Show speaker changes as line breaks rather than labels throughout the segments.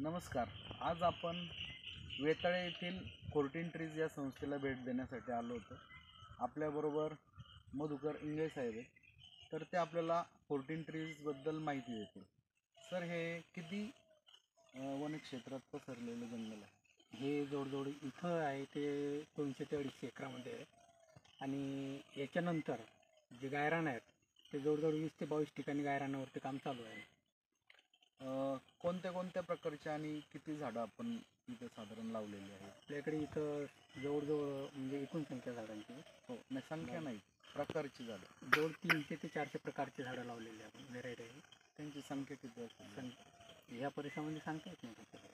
नमस्कार. आज आपण वेताळे येथील फोर्टीन ट्रीज या संस्थेला भेट देण्यासाठी आलो होतो. आपल्याबरोबर मधुकर इंगळे साहेब आहेत. तर ते आपल्याला फोर्टीन ट्रीजबद्दल माहिती देतील. सर, हे किती वनक्षेत्रात पसरलेलं जंगल आहे?
हे जवळजवळ इथं आहे ते 200 ते 250 एकरामध्ये आहे. आणि याच्यानंतर जे गायरान आहेत ते जवळजवळ 20 ते 22 ठिकाणी गायरानावरती काम चालू आहे.
कोणत्या कोणत्या प्रकारचे आणि किती झाडं आपण इथे साधारण लावलेली आहेत?
आपल्याकडे इथं जवळजवळ म्हणजे एकूण संख्या झाडांची
हो, नाही संख्या नाही, प्रकारची झाडं.
जवळ 300 ते 400 प्रकारची झाडं लावलेली आपण व्हेरायटी आहे.
त्यांची संख्या किती असते?
ह्या परिसरामध्ये सांगता येत नाही का?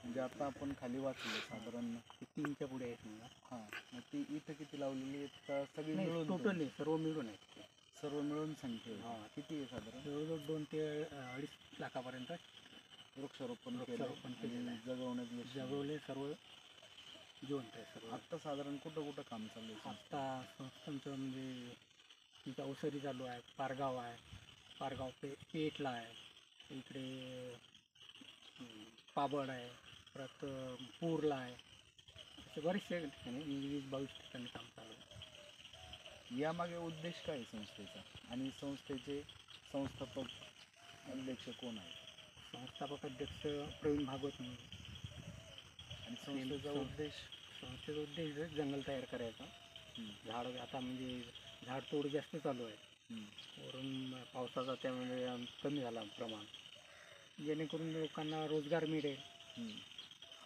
म्हणजे आता आपण खाली वाचलं साधारण
ते 3च्या पुढे आहे समजा.
हां, मग ती इथं किती लावलेली आहेत का सगळी
नाही,
मिळून?
टोटली सर्व मिळून आहेत.
सर्व मिळून संख्या आहे.
हां,
किती आहे साधारण?
जवळजवळ 2 ते 2.5 लाखापर्यंत
वृक्षारोपण
वृक्षारोपण केलेलं आहे.
जगवण्यात यश.
जगवले सर्व जिवंत आहे सर्व.
आत्ता साधारण कुठं कुठं काम चालू आहे?
आत्ता संस्थांचं म्हणजे तिथं अवसरी चालू आहे, पारगाव आहे, पारगाव पेटला आहे, इकडे पाबड आहे, परत पूरला आहे. असे बरेचसे ठिकाणी 20-22 ठिकाणी काम चालू आहे.
यामागे उद्देश काय आहे संस्थेचा आणि संस्थेचे संस्थापक अध्यक्ष कोण आहे?
संस्थापक अध्यक्ष प्रवीण भागवत म्हणून.
आणि संस्थेचा
संस्थेचा उद्देश जंगल तयार करायचा. झाड आता म्हणजे झाडतोड जास्त चालू आहे. वरून पावसाचा त्यामध्ये कमी झाला प्रमाण, जेणेकरून लोकांना रोजगार मिळेल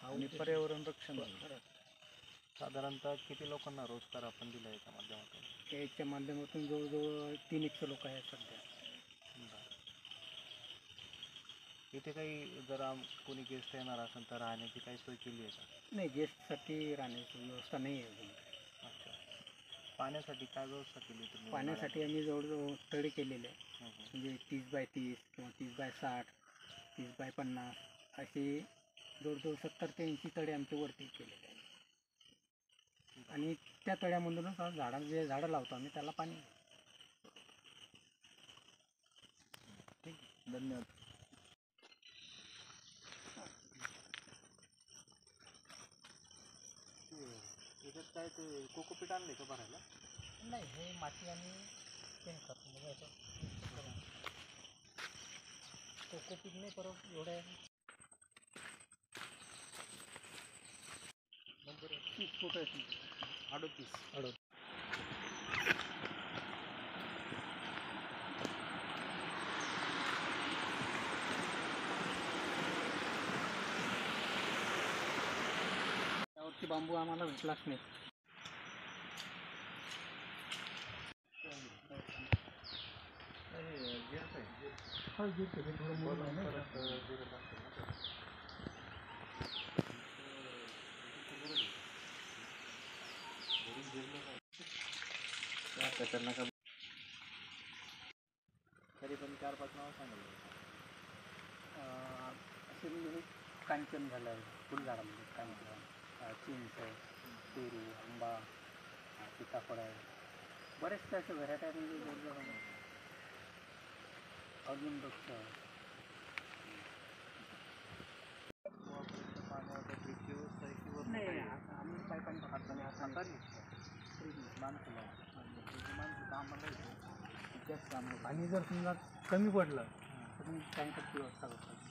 आणि पर्यावरण रक्षण होईल.
साधारणतः किती लोकांना रोजगार आपण दिला याच्या माध्यमातून?
याच्या माध्यमातून जवळजवळ 300 लोक आहेत सध्या.
इथे काही जर कोणी गेस्ट येणार असेल तर राहण्याची काही सोय केली आहे का?
नाही, गेस्टसाठी राहण्याची व्यवस्था नाही आहे अजून.
अच्छा. पाण्यासाठी काय व्यवस्था केली तुम्ही?
पाण्यासाठी आम्ही जवळजवळ तळे केलेले आहे. म्हणजे 30x30 किंवा 30x60, 30x50 असे जवळजवळ 70 ते 80 तळे आमचे वरती केलेले आहे. आणि त्या तळ्यामधूनच जे झाडं लावतो आम्ही त्याला पाणी.
ठीक, धन्यवाद.
याच्यात काय ते कोकोपीट आणले का भरायला?
नाही, हे माती आणि शेणखत कोकोपीट नाही, परत एवढ्या नंबर 30 फूट आहे.
38.
त्यावरती बांबू आम्हाला भेटलाच नाही.
तरी पण 4-5 नावं सांगाल?
असे म्हणजे कांचन झालं आहे, फुलझाडामध्ये कांचन, चिंच, पेरू, आंबा, सीताफळ आहे, बरेचसे असे व्हरायटी आहे. म्हणजे जवळजवळ अजून वृक्ष नाही. आता आम्ही पाईपांच्या हाताने माणसं आम्हाला जास्त आम्हाला. आणि जर समजा कमी पडलं तर मग टँकरची व्यवस्था करतो.